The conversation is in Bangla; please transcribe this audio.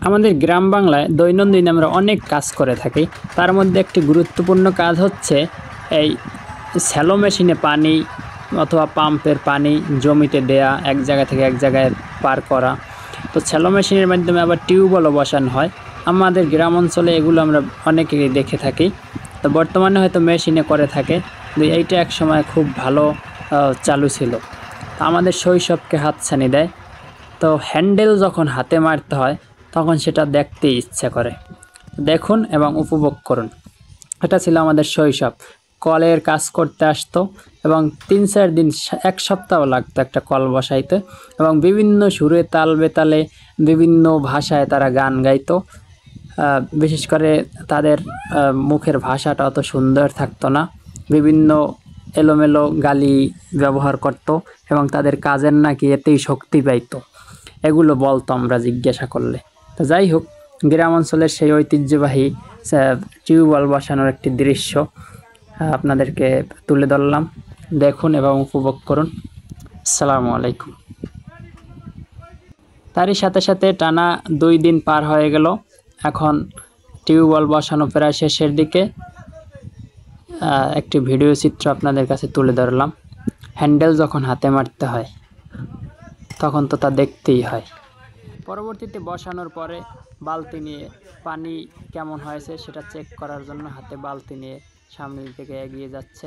আমাদের গ্রাম বাংলায় দৈনন্দিন আমরা অনেক কাজ করে থাকি। তার মধ্যে একটি গুরুত্বপূর্ণ কাজ হচ্ছে এই স্যালো মেশিনে পানি অথবা পাম্পের পানি জমিতে দেয়া, এক জায়গা থেকে এক জায়গায় পার করা। তো স্যালো মেশিনের মাধ্যমে আবার টিউবওয়েলও বসানো হয়। আমাদের গ্রাম অঞ্চলে এগুলো আমরা অনেকেই দেখে থাকি। তো বর্তমানে হয়তো মেশিনে করে থাকে, কিন্তু এইটা এক সময় খুব ভালো চালু ছিল। আমাদের শৈশবকে হাতছানি দেয়। তো হ্যান্ডেল যখন হাতে মারতে হয় তখন সেটা দেখতে ইচ্ছা করে। দেখুন এবং উপভোগ করুন। এটা ছিল আমাদের শৈশব। কলের কাজ করতে আসতো এবং ৩-৪ দিন, ১ সপ্তাহ লাগতো একটা কল বসাইতে, এবং বিভিন্ন সুরে তাল বেতালে বিভিন্ন ভাষায় তারা গান গাইতো। বিশেষ করে তাদের মুখের ভাষাটা অত সুন্দর থাকতো না, বিভিন্ন এলোমেলো গালি ব্যবহার করত এবং তাদের কাজের নাকি এতেই শক্তি পাইতো, এগুলো বলতো আমরা জিজ্ঞাসা করলে। তো যাই হোক, গ্রাম অঞ্চলের সেই ঐতিহ্যবাহী টিউবওয়েল বসানোর একটি দৃশ্য আপনাদেরকে তুলে ধরলাম। দেখুন এবং উপভোগ করুন। আসসালামু আলাইকুম। তারই সাথে সাথে টানা 2 দিন পার হয়ে গেল। এখন টিউবওয়েল বসানো প্রায় শেষের দিকে। একটি ভিডিও চিত্র আপনাদের কাছে তুলে ধরলাম। হ্যান্ডেল যখন হাতে মারতে হয় তখন তো তা দেখতেই হয়। পরবর্তীতে বসানোর পরে বালতি নিয়ে পানি কেমন হয়েছে সেটা চেক করার জন্য হাতে বালতি নিয়ে সামনের দিকে এগিয়ে যাচ্ছে।